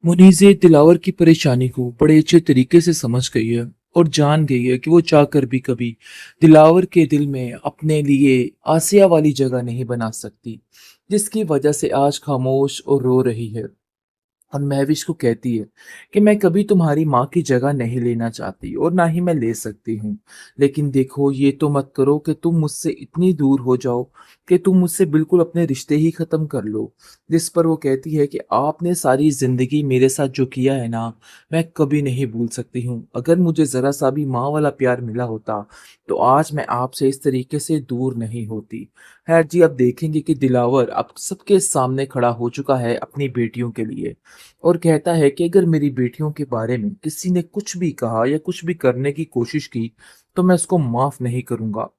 मुनीज़े दिलावर की परेशानी को बड़े अच्छे तरीके से समझ गई है और जान गई है कि वो चाहकर भी कभी दिलावर के दिल में अपने लिए आसिया वाली जगह नहीं बना सकती, जिसकी वजह से आज खामोश और रो रही है। और महविश को कहती है कि मैं कभी तुम्हारी माँ की जगह नहीं लेना चाहती और ना ही मैं ले सकती हूँ। लेकिन देखो, ये तो मत करो कि तुम मुझसे इतनी दूर हो जाओ कि तुम मुझसे बिल्कुल अपने रिश्ते ही खत्म कर लो। जिस पर वो कहती है कि आपने सारी जिंदगी मेरे साथ जो किया है ना, मैं कभी नहीं भूल सकती हूँ। अगर मुझे जरा सा भी माँ वाला प्यार मिला होता तो आज मैं आपसे इस तरीके से दूर नहीं होती। खैर जी, अब देखेंगे कि दिलावर अब सबके सामने खड़ा हो चुका है अपनी बेटियों के लिए और कहता है कि अगर मेरी बेटियों के बारे में किसी ने कुछ भी कहा या कुछ भी करने की कोशिश की तो मैं उसको माफ नहीं करूंगा।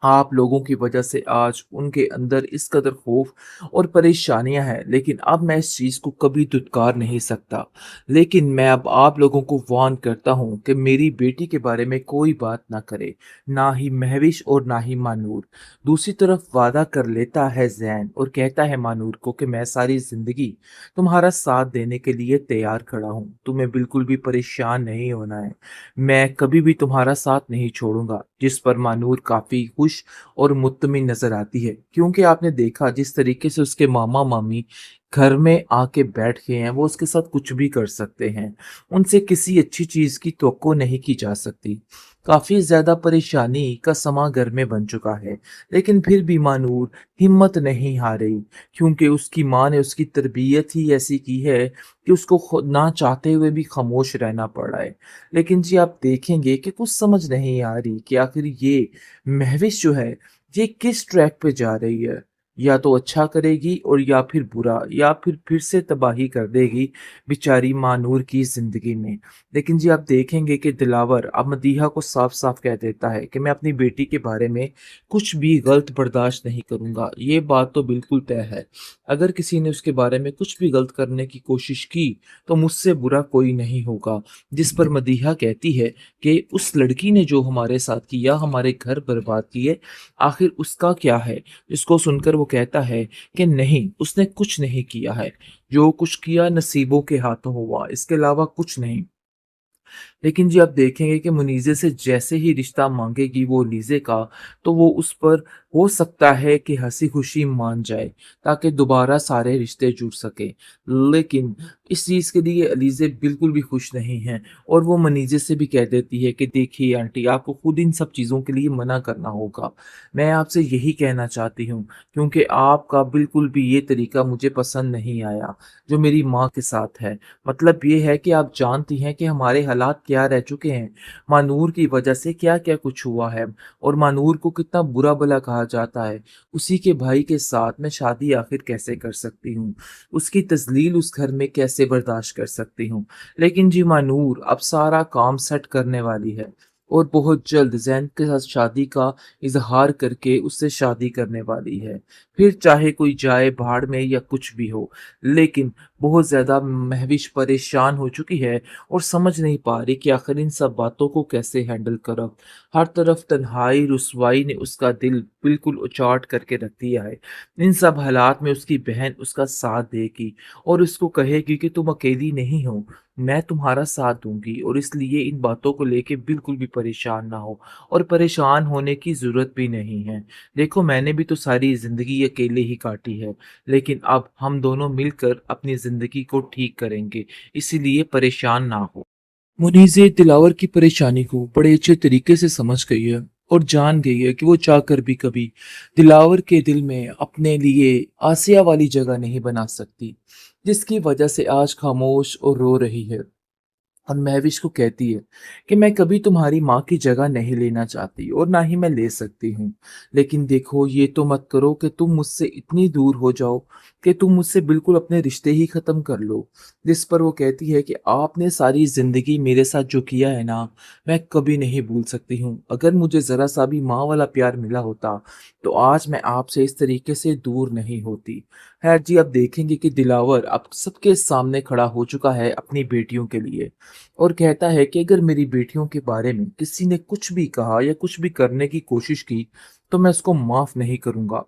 आप लोगों की वजह से आज उनके अंदर इस कदर खौफ और परेशानियां हैं, लेकिन अब मैं इस चीज को कभी दुत्कार नहीं सकता। लेकिन मैं अब आप लोगों को वार्न करता हूं कि मेरी बेटी के बारे में कोई बात ना करे, ना ही महविश और ना ही मानूर। दूसरी तरफ वादा कर लेता है जैन और कहता है मानूर को कि मैं सारी जिंदगी तुम्हारा साथ देने के लिए तैयार खड़ा हूं, तुम्हें बिल्कुल भी परेशान नहीं होना है, मैं कभी भी तुम्हारा साथ नहीं छोड़ूंगा। जिस पर मानूर काफी खुश और मुत्तमिन नजर आती है, क्योंकि आपने देखा जिस तरीके से उसके मामा मामी घर में आके बैठ गए हैं, वो उसके साथ कुछ भी कर सकते हैं, उनसे किसी अच्छी चीज की तवक्को नहीं की जा सकती। काफी ज्यादा परेशानी का समा घर में बन चुका है, लेकिन फिर भी मानूर हिम्मत नहीं हारी, क्योंकि उसकी माँ ने उसकी तरबियत ही ऐसी की है कि उसको खुद ना चाहते हुए भी खामोश रहना पड़ा है। लेकिन जी, आप देखेंगे कि कुछ समझ नहीं आ रही कि आखिर ये महविश जो है, ये किस ट्रैक पे जा रही है। या तो अच्छा करेगी और या फिर बुरा, या फिर से तबाही कर देगी बेचारी मानूर की जिंदगी में। लेकिन जी, आप देखेंगे कि दिलावर अब मदीहा को साफ साफ कह देता है कि मैं अपनी बेटी के बारे में कुछ भी गलत बर्दाश्त नहीं करूंगा। ये बात तो बिल्कुल तय है, अगर किसी ने उसके बारे में कुछ भी गलत करने की कोशिश की तो मुझसे बुरा कोई नहीं होगा। जिस पर मदीहा कहती है कि उस लड़की ने जो हमारे साथ किया, हमारे घर बर्बाद किए, आखिर उसका क्या है। इसको सुनकर वो कहता है कि नहीं, उसने कुछ नहीं किया है, जो कुछ किया नसीबों के हाथों हुआ, इसके अलावा कुछ नहीं। लेकिन जी, आप देखेंगे कि मुनीज़े से जैसे ही रिश्ता मांगेगी वो लीज़े का, तो वो उस पर हो सकता है कि हंसी खुशी मान जाए, ताकि दोबारा सारे रिश्ते जुड़ सके। लेकिन इस चीज़ के लिए अलीज़े बिल्कुल भी खुश नहीं हैं और वो मनीज़े से भी कह देती है कि देखिए आंटी, आपको खुद इन सब चीज़ों के लिए मना करना होगा। मैं आपसे यही कहना चाहती हूँ, क्योंकि आपका बिल्कुल भी ये तरीका मुझे पसंद नहीं आया जो मेरी माँ के साथ है। मतलब ये है कि आप जानती हैं कि हमारे हालात क्या रह चुके हैं, मानूर की वजह से क्या-क्या कुछ हुआ है और मानूर को कितना बुरा-भला कहा जाता है। उसी के भाई के साथ मैं शादी आखिर कैसे कर सकती हूँ? उसकी तज़लील उस घर में कैसे बर्दाश्त कर सकती हूँ? लेकिन जी, मानूर अब सारा काम सेट करने वाली है और बहुत जल्द ज़ैन के साथ शादी का इज़हार करके उससे शादी करने वाली है। फिर चाहे कोई जाए भाड़ में या कुछ भी हो। लेकिन बहुत ज़्यादा महविश परेशान हो चुकी है और समझ नहीं पा रही कि आखिर इन सब बातों को कैसे हैंडल करा। हर तरफ तन्हाई, रुसवाई ने उसका दिल बिल्कुल उचाट करके रख दिया है। इन सब हालात में उसकी बहन उसका साथ देगी और उसको कहेगी कि तुम अकेली नहीं हो, मैं तुम्हारा साथ दूंगी और इसलिए इन बातों को लेके बिल्कुल भी परेशान ना हो और परेशान होने की ज़रूरत भी नहीं है। देखो, मैंने भी तो सारी ज़िंदगी अकेले ही काटी है, लेकिन अब हम दोनों मिलकर अपनी जिंदगी को ठीक करेंगे, इसीलिए परेशान ना हो। मुनीज़े दिलावर की परेशानी को बड़े अच्छे तरीके से समझ गई है और जान गई है कि वो चाहकर भी कभी दिलावर के दिल में अपने लिए आसिया वाली जगह नहीं बना सकती, जिसकी वजह से आज खामोश और रो रही है। और महविश को कहती है कि मैं कभी तुम्हारी माँ की जगह नहीं लेना चाहती और ना ही मैं ले सकती हूँ। लेकिन देखो, ये तो मत करो कि तुम मुझसे इतनी दूर हो जाओ कि तुम मुझसे बिल्कुल अपने रिश्ते ही खत्म कर लो। जिस पर वो कहती है कि आपने सारी जिंदगी मेरे साथ जो किया है ना, मैं कभी नहीं भूल सकती हूँ। अगर मुझे जरा सा भी माँ वाला प्यार मिला होता तो आज मैं आपसे इस तरीके से दूर नहीं होती। खैर जी, अब देखेंगे कि दिलावर अब सबके सामने खड़ा हो चुका है अपनी बेटियों के लिए और कहता है कि अगर मेरी बेटियों के बारे में किसी ने कुछ भी कहा या कुछ भी करने की कोशिश की तो मैं उसको माफ नहीं करूंगा।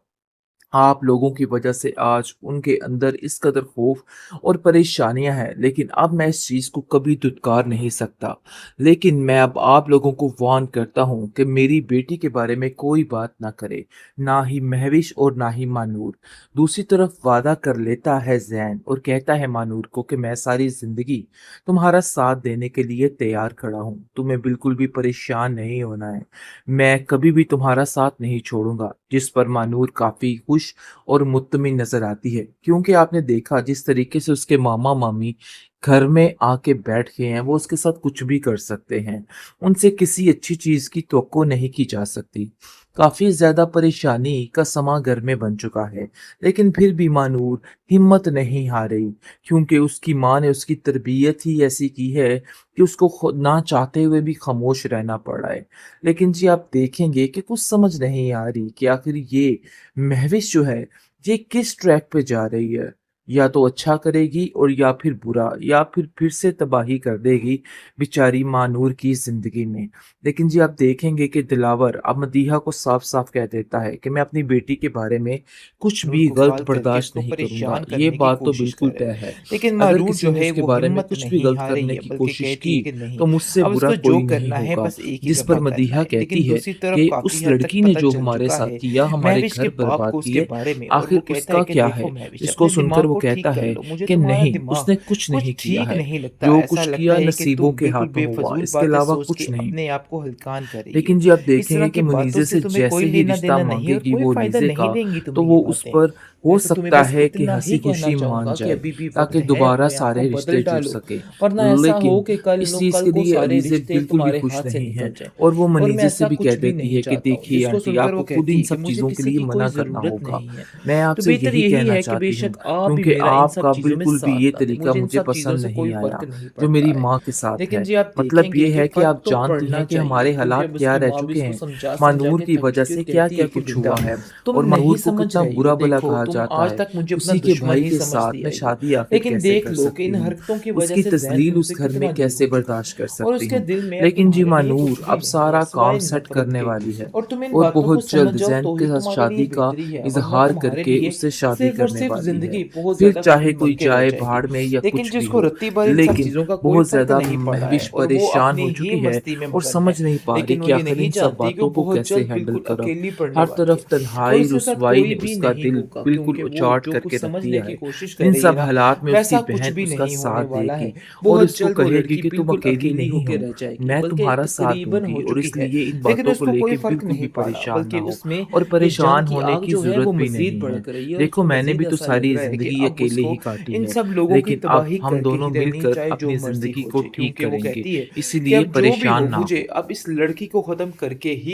आप लोगों की वजह से आज उनके अंदर इस कदर खौफ और परेशानियां हैं, लेकिन अब मैं इस चीज़ को कभी दुत्कार नहीं सकता। लेकिन मैं अब आप लोगों को वार्न करता हूँ कि मेरी बेटी के बारे में कोई बात ना करे, ना ही महविश और ना ही मानूर। दूसरी तरफ वादा कर लेता है जैन और कहता है मानूर को कि मैं सारी जिंदगी तुम्हारा साथ देने के लिए तैयार खड़ा हूँ, तुम्हें बिल्कुल भी परेशान नहीं होना है, मैं कभी भी तुम्हारा साथ नहीं छोड़ूंगा। जिस पर मानूर काफी खुश और मुत्तमिन नजर आती है, क्योंकि आपने देखा जिस तरीके से उसके मामा मामी घर में आके बैठ गए हैं, वो उसके साथ कुछ भी कर सकते हैं, उनसे किसी अच्छी चीज की तवक्को नहीं की जा सकती। काफी ज्यादा परेशानी का समा घर में बन चुका है, लेकिन फिर भी मानूर हिम्मत नहीं हारी, क्योंकि उसकी माँ ने उसकी तरबियत ही ऐसी की है कि उसको खुद ना चाहते हुए भी खामोश रहना पड़ रहा है। लेकिन जी आप देखेंगे कि कुछ समझ नहीं आ रही कि आखिर ये महविश जो है ये किस ट्रैक पे जा रही है, या तो अच्छा करेगी और या फिर बुरा, या फिर से तबाही कर देगी बेचारी मानूर की जिंदगी में। लेकिन जी आप देखेंगे कि दिलावर अब मदीहा को साफ साफ कह देता है कि मैं अपनी बेटी के बारे में कुछ मारूर भी को गलत फ़ाल करके बर्दाश्त उसको नहीं करूंगा, परेशान ये करने की बात तो कोशिश बिल्कुल कर रहा है। तय है। लेकिन अगर मारूर किसी जो ने है उसके वो बारे में हिम्मत कुछ भी नहीं गलत हारी करने है, की बल्कि कोशिश कहती है की कि नहीं, तो मुझसे अब बुरा उसको जो कोई नहीं करना है होगा। बस एक ही जिस पर दफ़ा करना मदीहा है। कहती लेकिन है दूसरी तरफ कि काफ़ी उस हद तक लड़की ने पता जो चल हमारे चुका साथ है किया, हमारे महविश के घर बाप बर्बाद को उसके किए, बारे में, और आखिर वो कहता उसका है कि क्या देखो है। महविश जिसको अपने सुनकर दिमाग वो को कहता ठीक कर है लो, मुझे कि तुम्हारा नहीं, दिमाग उसने कुछ कुछ नहीं किया ठीक है, नहीं लगता। जो ऐसा कुछ लगता किया है कि नसीबों तुम के बिल्कुल हाथों हुआ, बेफजूल इसके बातें अलावा सोच के कुछ नहीं। अपने आप को हल्कान कर रही हो। लेकिन जी आप इस तरह देखेंगे कि की बातों मुनीज़े से से तुम्हें जैसे कोई ही लेना रिश्ता देना नहीं, और मांगेगी कोई वो फ़ायदा नहीं रीज़ें-ख़ा, देंगी तो तुम्हें ये वो उस बातें। पर हो मैं तो तुम्हें सकता बस है कि इतना ही कहना हँसी-खुशी मान चाहूँगा कि जाए, अभी भी वक़्त ताकि है, दोबारा अपने आप को सारे बदल रिश्ते जुड़ डालो, सकें। वरना ऐसा हो लेकिन कि इस चीज़ कल के को लिए सारे अलीज़े रिश्ते बिल्कुल भी तुम्हारे खुश हाथ से नहीं निकल है, जाएँ। और वो और मैं मुनीज़े से ऐसा भी कह कुछ भी देती नहीं है कि चाहता हूँ। देखिए जिसको आंटी, सुनकर वो आपको खुद कहती इन है कि सब मुझे चीज़ों के किसी लिए की कोई मना करना ज़रूरत होगा। नहीं है। मैं तो आपसे बेहतर यही यही कहना है कि चाहती हूँ, बेशक आप भी क्योंकि मेरा इन सब आपका चीज़ों में बिल्कुल भी साथ ये ना दें, तरीका मुझे इन मुझे सब चीज़ों पसंद से नहीं कोई फ़र्क आया, नहीं जो पड़ता मेरी है। माँ के साथ लेकिन है। जी आप मतलब देखेंगे ये कि है कि फ़र्क आप तो जानती पड़ना हैं कि चाहिए, हमारे क्योंकि हालात अब क्या उसकी रह माँ भी चुके इसको हैं, समझा-समझा मानूर के की थक वजह चुकी है से और कहती क्या-क्या है कि कुछ बेटा हुआ है, तुम और नहीं मानूर को समझ कितना रही हो, बुरा-भला देखो कहा तुम जाता आज है। तक मुझे अपना उसी के दुश्मन भाई ही के साथ समझती मैं आई हो। शादी आखिर लेकिन कैसे देख कर लो कि सकती इन हूँ? हरकतों की वजह उसकी से ज़ैन तज़लील उस तुमसे घर में कितना दूर कैसे हो चुका है, बर्दाश्त कर और सकती उसके हूँ? दिल में अब लेकिन जी तुम्हारे लिए मानूर कुछ भी अब नहीं है सारा काम सिवाय सेट नफ़रत करने के। वाली है, और तुम इन और बातों को बहुत समझ जल्द जाओ ज़ैन तो के ही साथ तुम्हारे लिए शादी का बेहतरी है, वरना इज़हार तुम्हारे करके लिए उससे शादी सिर्फ़ और करने सिर्फ़ वाली है। ज़िंदगी बहुत फिर ज़्यादा चाहे कठिन बन कोई के रह जाए जाएगी। भाड़ में या लेकिन कुछ भी जिसको हो, रत्ती भर इन सब लेकिन चीज़ों का कोई बहुत फ़र्क ज़्यादा नहीं पड़ रहा है महविश और वो परेशान अपनी हो ही चुकी है मस्ती में और मगन है। समझ नहीं पा रही लेकिन वो कि ये आखिर नहीं इन सब जानती कि वो बातों को बहुत कैसे जल्द हैंडल बिल्कुल करूँ। अकेली पड़ने हर वाली है, तरफ और तन्हाई, उसके साथ रुसवाई कोई ने भी उसका नहीं दिल होगा, बिल्कुल क्योंकि वो उचाट जो कुछ करके रख समझने दिया की है। कोशिश कर इन रही है सब ना, हालात में उसकी वैसा कुछ बहन भी उसका नहीं होने साथ वाला देगी है। और बहुत उसको जल्द वो कहेगी लड़की कि तुम बिल्कुल अकेली अकेली नहीं होके हो, रह जाएगी, मैं बल्कि अब तुम्हारा तो साथ करीबन दूँगी, हो और चुकी है। इसलिए इन लेकिन बातों को उसको कोई लेके फ़र्क बिल्कुल भी नहीं पड़ा, परेशान ना बल्कि हो, उसमें और ये जंग परेशान की होने आग की जो है वो ज़रूरत भी मज़ीद नहीं है। भड़क रही है, और देखो उसको मैंने भी मज़ीद तो ऐसा लग सारी रहा है कि ज़िंदगी अब अकेले ही उसको काटी इन है, सब लोगों की लेकिन अब तबाही हम करके ही दोनों रहनी, मिलकर चाहे जो अपनी मर्ज़ी ज़िंदगी हो को जाए, ठीक क्योंकि वो करेंगे, कहती है कि इसीलिए अब जो भी परेशान हो ना मुझे हो। अब इस लड़की को ख़त्म करके ही